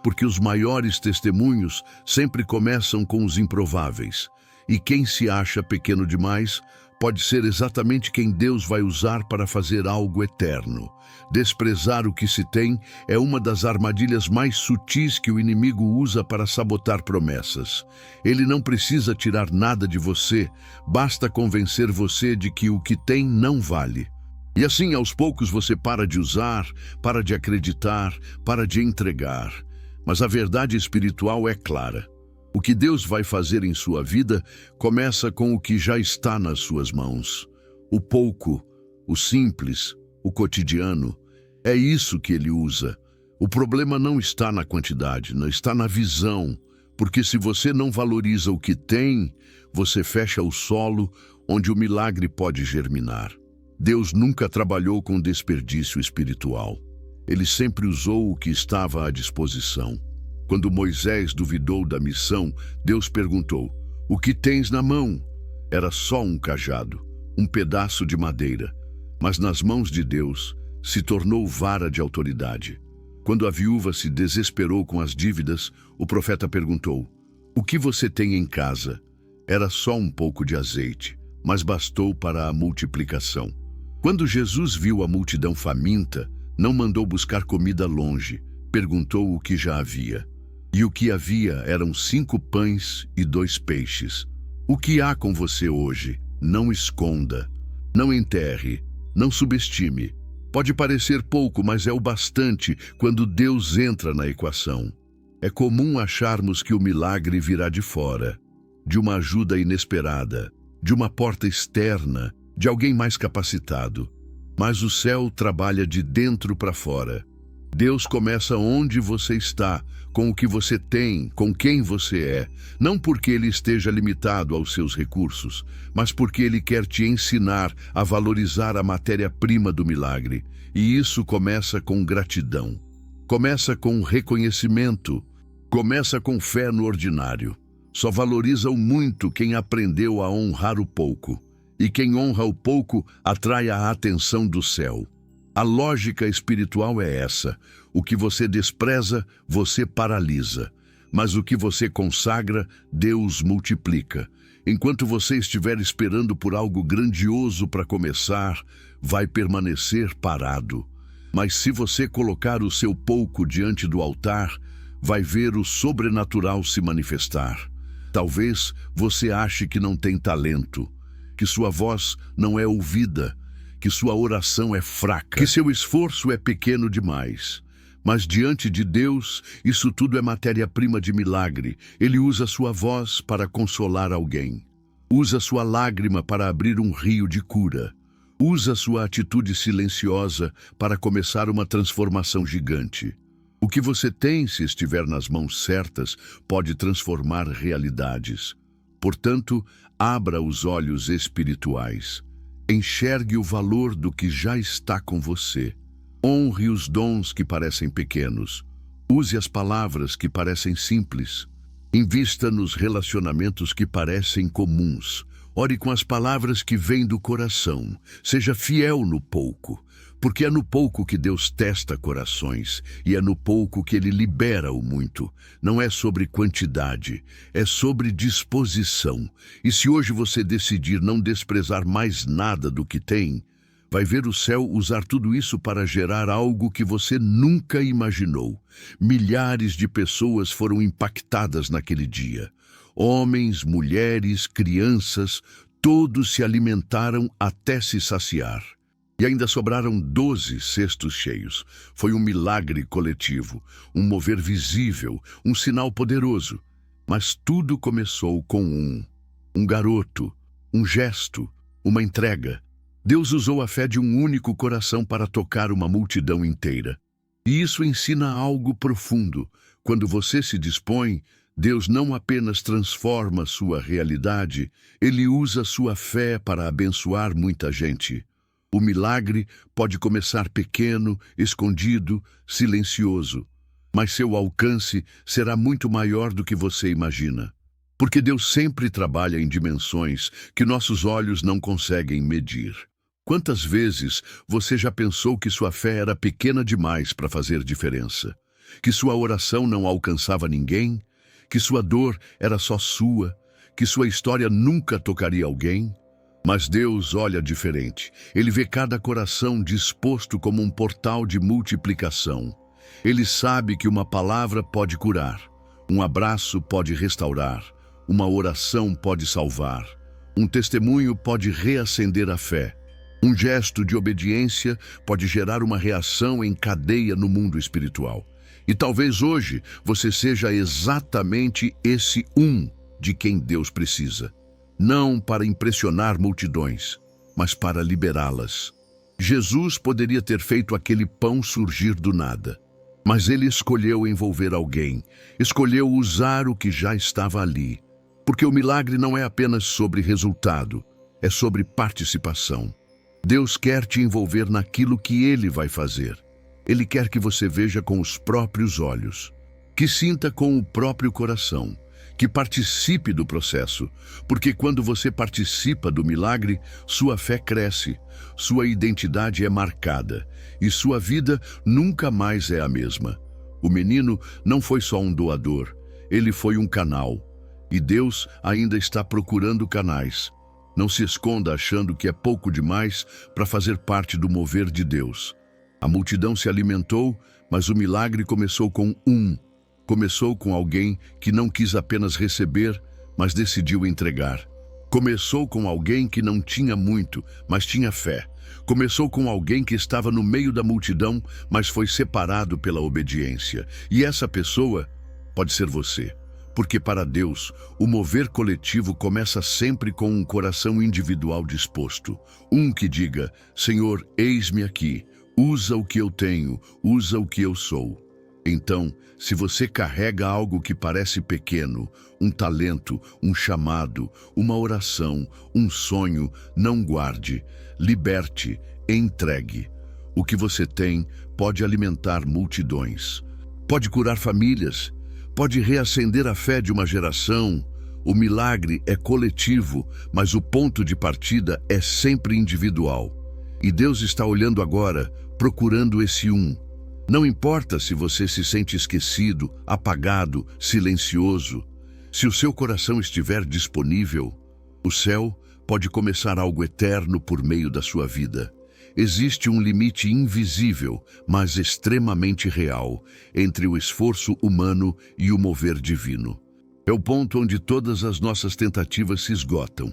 Porque os maiores testemunhos sempre começam com os improváveis. E quem se acha pequeno demais pode ser exatamente quem Deus vai usar para fazer algo eterno. Desprezar o que se tem é uma das armadilhas mais sutis que o inimigo usa para sabotar promessas. Ele não precisa tirar nada de você, basta convencer você de que o que tem não vale. E assim, aos poucos, você para de usar, para de acreditar, para de entregar. Mas a verdade espiritual é clara. O que Deus vai fazer em sua vida começa com o que já está nas suas mãos. O pouco, o simples, o cotidiano. É isso que Ele usa. O problema não está na quantidade, não está na visão. Porque se você não valoriza o que tem, você fecha o solo onde o milagre pode germinar. Deus nunca trabalhou com desperdício espiritual. Ele sempre usou o que estava à disposição. Quando Moisés duvidou da missão, Deus perguntou: "O que tens na mão?" Era só um cajado, um pedaço de madeira. Mas nas mãos de Deus se tornou vara de autoridade. Quando a viúva se desesperou com as dívidas, o profeta perguntou: "O que você tem em casa?" Era só um pouco de azeite, mas bastou para a multiplicação. Quando Jesus viu a multidão faminta, não mandou buscar comida longe, perguntou o que já havia. E o que havia eram 5 pães e 2 peixes. O que há com você hoje? Não esconda, não enterre, não subestime. Pode parecer pouco, mas é o bastante quando Deus entra na equação. É comum acharmos que o milagre virá de fora, de uma ajuda inesperada, de uma porta externa, de alguém mais capacitado. Mas o céu trabalha de dentro para fora. Deus começa onde você está, com o que você tem, com quem você é, não porque Ele esteja limitado aos seus recursos, mas porque Ele quer te ensinar a valorizar a matéria-prima do milagre. E isso começa com gratidão, começa com reconhecimento, começa com fé no ordinário. Só valoriza o muito quem aprendeu a honrar o pouco, e quem honra o pouco atrai a atenção do céu. A lógica espiritual é essa: o que você despreza, você paralisa. Mas o que você consagra, Deus multiplica. Enquanto você estiver esperando por algo grandioso para começar, vai permanecer parado. Mas se você colocar o seu pouco diante do altar, vai ver o sobrenatural se manifestar. Talvez você ache que não tem talento, que sua voz não é ouvida, que sua oração é fraca, que seu esforço é pequeno demais. Mas diante de Deus, isso tudo é matéria-prima de milagre. Ele usa sua voz para consolar alguém. Usa sua lágrima para abrir um rio de cura. Usa sua atitude silenciosa para começar uma transformação gigante. O que você tem, se estiver nas mãos certas, pode transformar realidades. Portanto, abra os olhos espirituais. Enxergue o valor do que já está com você. Honre os dons que parecem pequenos. Use as palavras que parecem simples. Invista nos relacionamentos que parecem comuns. Ore com as palavras que vêm do coração. Seja fiel no pouco, porque é no pouco que Deus testa corações e é no pouco que Ele libera o muito. Não é sobre quantidade, é sobre disposição. E se hoje você decidir não desprezar mais nada do que tem, vai ver o céu usar tudo isso para gerar algo que você nunca imaginou. Milhares de pessoas foram impactadas naquele dia. Homens, mulheres, crianças, todos se alimentaram até se saciar. E ainda sobraram 12 cestos cheios. Foi um milagre coletivo, um mover visível, um sinal poderoso. Mas tudo começou com um garoto, um gesto, uma entrega. Deus usou a fé de um único coração para tocar uma multidão inteira. E isso ensina algo profundo. Quando você se dispõe, Deus não apenas transforma sua realidade, Ele usa sua fé para abençoar muita gente. O milagre pode começar pequeno, escondido, silencioso, mas seu alcance será muito maior do que você imagina. Porque Deus sempre trabalha em dimensões que nossos olhos não conseguem medir. Quantas vezes você já pensou que sua fé era pequena demais para fazer diferença? Que sua oração não alcançava ninguém? Que sua dor era só sua? Que sua história nunca tocaria alguém? Mas Deus olha diferente. Ele vê cada coração disposto como um portal de multiplicação. Ele sabe que uma palavra pode curar, um abraço pode restaurar, uma oração pode salvar, um testemunho pode reacender a fé. Um gesto de obediência pode gerar uma reação em cadeia no mundo espiritual. E talvez hoje você seja exatamente esse de quem Deus precisa. Não para impressionar multidões, mas para liberá-las. Jesus poderia ter feito aquele pão surgir do nada, mas ele escolheu envolver alguém, escolheu usar o que já estava ali. Porque o milagre não é apenas sobre resultado, é sobre participação. Deus quer te envolver naquilo que Ele vai fazer. Ele quer que você veja com os próprios olhos, que sinta com o próprio coração, que participe do processo, porque quando você participa do milagre, sua fé cresce, sua identidade é marcada e sua vida nunca mais é a mesma. O menino não foi só um doador, ele foi um canal, e Deus ainda está procurando canais. Não se esconda achando que é pouco demais para fazer parte do mover de Deus. A multidão se alimentou, mas o milagre começou com Começou com alguém que não quis apenas receber, mas decidiu entregar. Começou com alguém que não tinha muito, mas tinha fé. Começou com alguém que estava no meio da multidão, mas foi separado pela obediência. E essa pessoa pode ser você. Porque para Deus, o mover coletivo começa sempre com um coração individual disposto. Que diga, Senhor, eis-me aqui, usa o que eu tenho, usa o que eu sou. Então, se você carrega algo que parece pequeno, um talento, um chamado, uma oração, um sonho, não guarde, liberte, entregue. O que você tem pode alimentar multidões, pode curar famílias, pode reacender a fé de uma geração. O milagre é coletivo, mas o ponto de partida é sempre individual. E Deus está olhando agora, procurando esse Não importa se você se sente esquecido, apagado, silencioso. Se o seu coração estiver disponível, o céu pode começar algo eterno por meio da sua vida. Existe um limite invisível, mas extremamente real, entre o esforço humano e o mover divino. É o ponto onde todas as nossas tentativas se esgotam,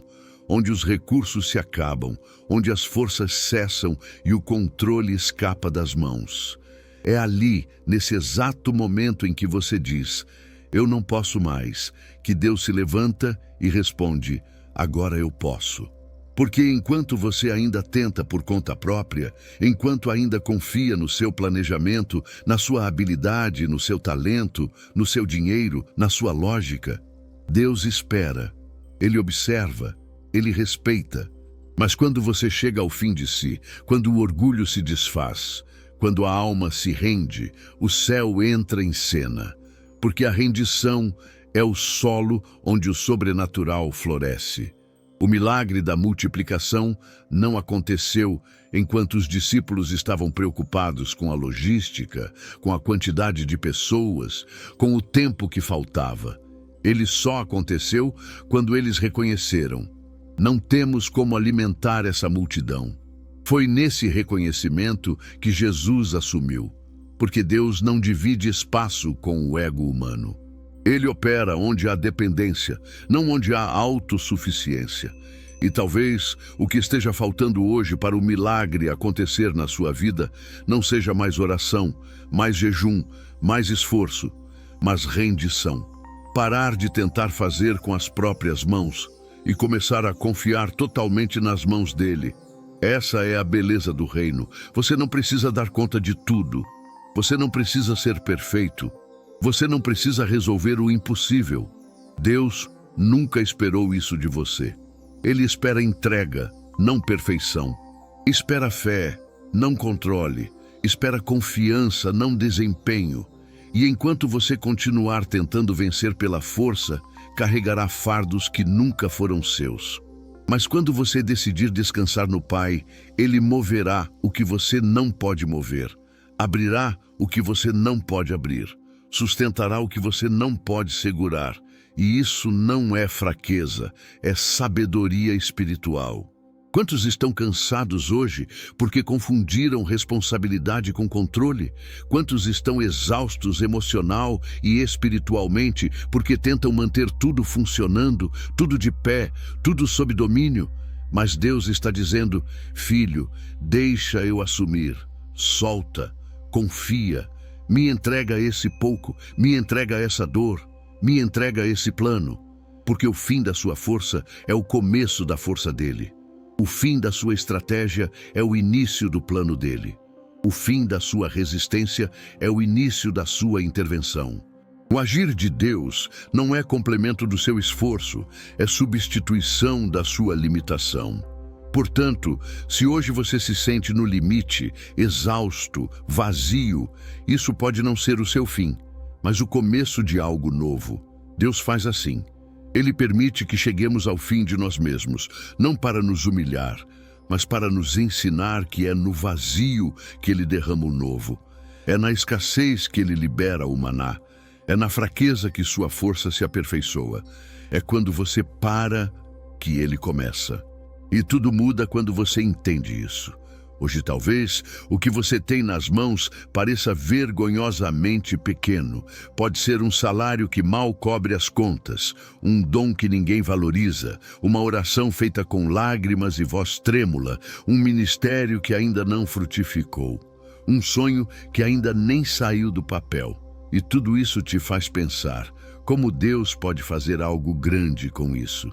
onde os recursos se acabam, onde as forças cessam e o controle escapa das mãos. É ali, nesse exato momento em que você diz, eu não posso mais, que Deus se levanta e responde, agora eu posso. Porque enquanto você ainda tenta por conta própria, enquanto ainda confia no seu planejamento, na sua habilidade, no seu talento, no seu dinheiro, na sua lógica, Deus espera, Ele observa, Ele respeita. Mas quando você chega ao fim de si, quando o orgulho se desfaz, quando a alma se rende, o céu entra em cena, porque a rendição é o solo onde o sobrenatural floresce. O milagre da multiplicação não aconteceu enquanto os discípulos estavam preocupados com a logística, com a quantidade de pessoas, com o tempo que faltava. Ele só aconteceu quando eles reconheceram: não temos como alimentar essa multidão. Foi nesse reconhecimento que Jesus assumiu, porque Deus não divide espaço com o ego humano. Ele opera onde há dependência, não onde há autossuficiência. E talvez o que esteja faltando hoje para o milagre acontecer na sua vida não seja mais oração, mais jejum, mais esforço, mas rendição. Parar de tentar fazer com as próprias mãos e começar a confiar totalmente nas mãos dele. Essa é a beleza do reino. Você não precisa dar conta de tudo. Você não precisa ser perfeito. Você não precisa resolver o impossível. Deus nunca esperou isso de você. Ele espera entrega, não perfeição. Espera fé, não controle. Espera confiança, não desempenho. E enquanto você continuar tentando vencer pela força, carregará fardos que nunca foram seus. Mas quando você decidir descansar no Pai, Ele moverá o que você não pode mover, abrirá o que você não pode abrir, sustentará o que você não pode segurar. E isso não é fraqueza, é sabedoria espiritual. Quantos estão cansados hoje porque confundiram responsabilidade com controle? Quantos estão exaustos emocional e espiritualmente porque tentam manter tudo funcionando, tudo de pé, tudo sob domínio? Mas Deus está dizendo: filho, deixa eu assumir, solta, confia, me entrega esse pouco, me entrega essa dor, me entrega esse plano, porque o fim da sua força é o começo da força dele. O fim da sua estratégia é o início do plano dele. O fim da sua resistência é o início da sua intervenção. O agir de Deus não é complemento do seu esforço, é substituição da sua limitação. Portanto, se hoje você se sente no limite, exausto, vazio, isso pode não ser o seu fim, mas o começo de algo novo. Deus faz assim. Ele permite que cheguemos ao fim de nós mesmos, não para nos humilhar, mas para nos ensinar que é no vazio que Ele derrama o novo. É na escassez que Ele libera o maná. É na fraqueza que sua força se aperfeiçoa. É quando você para que Ele começa. E tudo muda quando você entende isso. Hoje talvez o que você tem nas mãos pareça vergonhosamente pequeno. Pode ser um salário que mal cobre as contas, um dom que ninguém valoriza, uma oração feita com lágrimas e voz trêmula, um ministério que ainda não frutificou, um sonho que ainda nem saiu do papel. E tudo isso te faz pensar como Deus pode fazer algo grande com isso.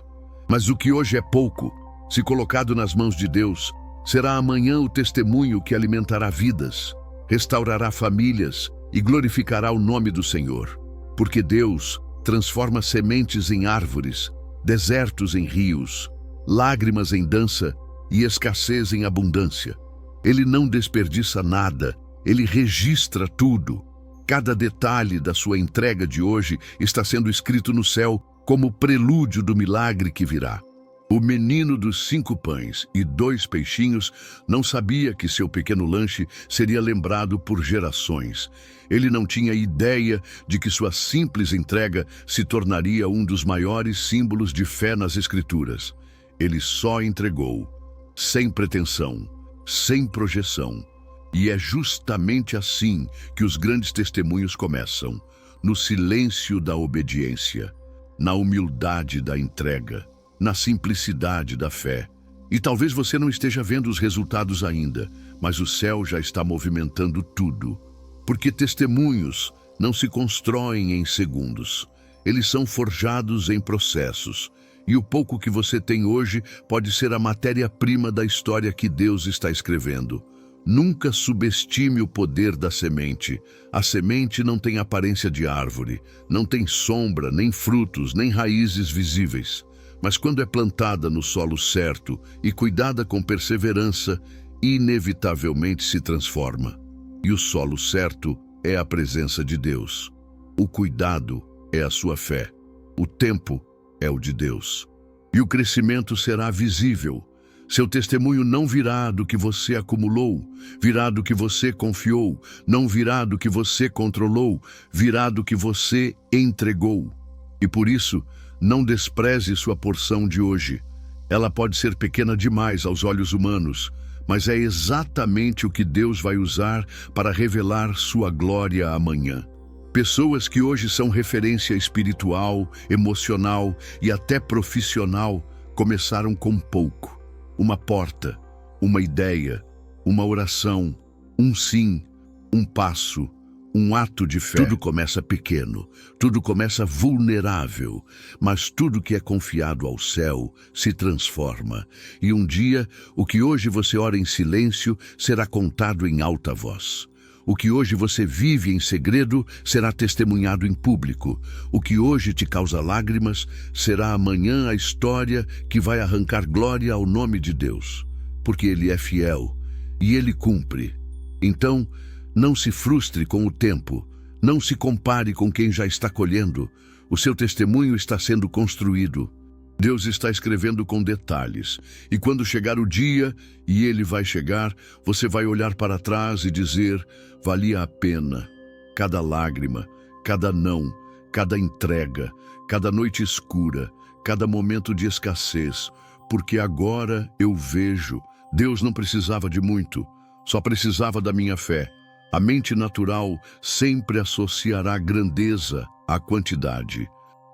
Mas o que hoje é pouco, se colocado nas mãos de Deus, será amanhã o testemunho que alimentará vidas, restaurará famílias e glorificará o nome do Senhor. Porque Deus transforma sementes em árvores, desertos em rios, lágrimas em dança e escassez em abundância. Ele não desperdiça nada, Ele registra tudo. Cada detalhe da sua entrega de hoje está sendo escrito no céu como prelúdio do milagre que virá. O menino dos 5 pães e 2 peixinhos não sabia que seu pequeno lanche seria lembrado por gerações. Ele não tinha ideia de que sua simples entrega se tornaria um dos maiores símbolos de fé nas Escrituras. Ele só entregou, sem pretensão, sem projeção. E é justamente assim que os grandes testemunhos começam, no silêncio da obediência, na humildade da entrega, na simplicidade da fé. E talvez você não esteja vendo os resultados ainda, mas o céu já está movimentando tudo. Porque testemunhos não se constroem em segundos. Eles são forjados em processos. E o pouco que você tem hoje pode ser a matéria-prima da história que Deus está escrevendo. Nunca subestime o poder da semente. A semente não tem aparência de árvore, não tem sombra, nem frutos, nem raízes visíveis. Mas quando é plantada no solo certo e cuidada com perseverança, inevitavelmente se transforma. E o solo certo é a presença de Deus. O cuidado é a sua fé. O tempo é o de Deus. E o crescimento será visível. Seu testemunho não virá do que você acumulou, virá do que você confiou, não virá do que você controlou, virá do que você entregou. E por isso, não despreze sua porção de hoje. Ela pode ser pequena demais aos olhos humanos, mas é exatamente o que Deus vai usar para revelar sua glória amanhã. Pessoas que hoje são referência espiritual, emocional e até profissional começaram com pouco. Uma porta, uma ideia, uma oração, um sim, um passo, um ato de fé. Tudo começa pequeno, tudo começa vulnerável, mas tudo que é confiado ao céu se transforma. E um dia, o que hoje você ora em silêncio será contado em alta voz. O que hoje você vive em segredo será testemunhado em público. O que hoje te causa lágrimas será amanhã a história que vai arrancar glória ao nome de Deus. Porque Ele é fiel e Ele cumpre. Então, não se frustre com o tempo. Não se compare com quem já está colhendo. O seu testemunho está sendo construído. Deus está escrevendo com detalhes. E quando chegar o dia, e ele vai chegar, você vai olhar para trás e dizer: valia a pena. Cada lágrima, cada não, cada entrega, cada noite escura, cada momento de escassez. Porque agora eu vejo. Deus não precisava de muito, só precisava da minha fé. A mente natural sempre associará grandeza à quantidade.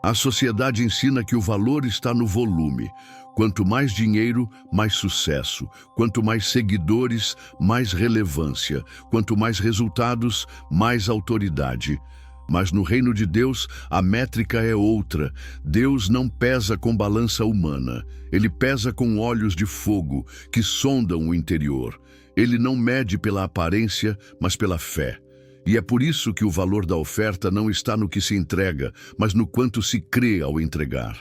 A sociedade ensina que o valor está no volume. Quanto mais dinheiro, mais sucesso. Quanto mais seguidores, mais relevância. Quanto mais resultados, mais autoridade. Mas no reino de Deus, a métrica é outra. Deus não pesa com balança humana. Ele pesa com olhos de fogo que sondam o interior. Ele não mede pela aparência, mas pela fé. E é por isso que o valor da oferta não está no que se entrega, mas no quanto se crê ao entregar.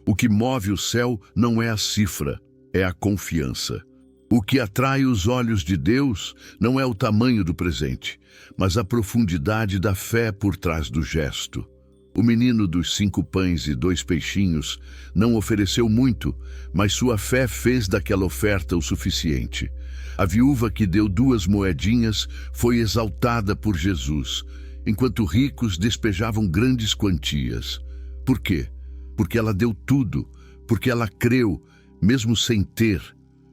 O que move o céu não é a cifra, é a confiança. O que atrai os olhos de Deus não é o tamanho do presente, mas a profundidade da fé por trás do gesto. O menino dos 5 pães e 2 peixinhos não ofereceu muito, mas sua fé fez daquela oferta o suficiente. A viúva que deu 2 moedinhas foi exaltada por Jesus, enquanto ricos despejavam grandes quantias. Por quê? Porque ela deu tudo, porque ela creu, mesmo sem ter,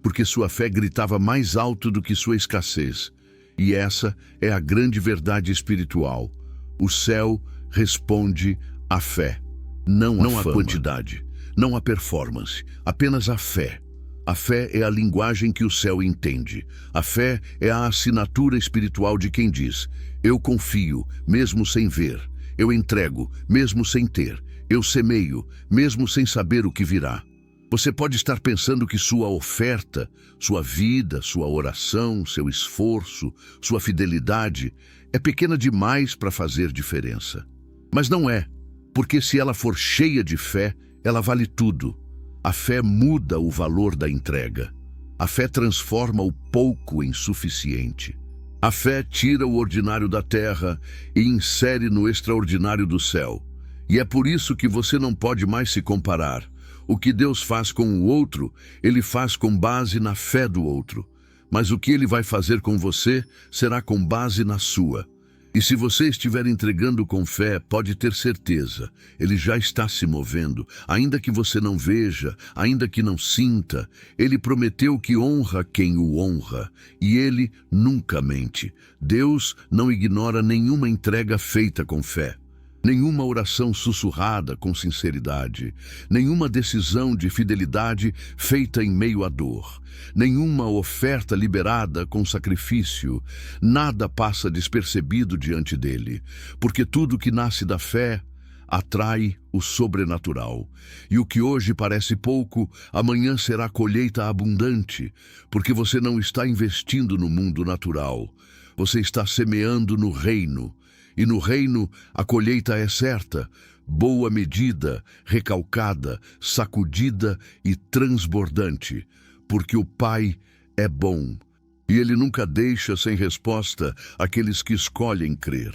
porque sua fé gritava mais alto do que sua escassez. E essa é a grande verdade espiritual. O céu responde à fé, não à quantidade, não à performance, apenas à fé. A fé é a linguagem que o céu entende. A fé é a assinatura espiritual de quem diz: eu confio, mesmo sem ver. Eu entrego, mesmo sem ter. Eu semeio, mesmo sem saber o que virá. Você pode estar pensando que sua oferta, sua vida, sua oração, seu esforço, sua fidelidade é pequena demais para fazer diferença. Mas não é, porque se ela for cheia de fé, ela vale tudo. A fé muda o valor da entrega. A fé transforma o pouco em suficiente. A fé tira o ordinário da terra e insere no extraordinário do céu. E é por isso que você não pode mais se comparar. O que Deus faz com o outro, Ele faz com base na fé do outro. Mas o que Ele vai fazer com você será com base na sua. E se você estiver entregando com fé, pode ter certeza, Ele já está se movendo. Ainda que você não veja, ainda que não sinta, Ele prometeu que honra quem o honra. E Ele nunca mente. Deus não ignora nenhuma entrega feita com fé. Nenhuma oração sussurrada com sinceridade, nenhuma decisão de fidelidade feita em meio à dor, nenhuma oferta liberada com sacrifício, nada passa despercebido diante dele, porque tudo que nasce da fé atrai o sobrenatural. E o que hoje parece pouco, amanhã será colheita abundante, porque você não está investindo no mundo natural, você está semeando no reino. E no reino a colheita é certa, boa medida, recalcada, sacudida e transbordante, porque o Pai é bom, e Ele nunca deixa sem resposta aqueles que escolhem crer.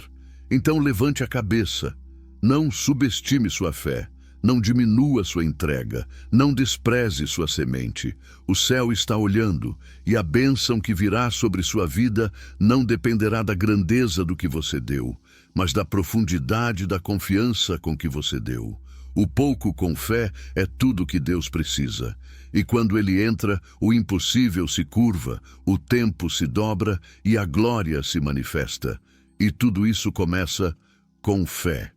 Então levante a cabeça, não subestime sua fé, não diminua sua entrega, não despreze sua semente. O céu está olhando, e a bênção que virá sobre sua vida não dependerá da grandeza do que você deu, mas da profundidade da confiança com que você deu. O pouco com fé é tudo que Deus precisa. E quando Ele entra, o impossível se curva, o tempo se dobra e a glória se manifesta. E tudo isso começa com fé.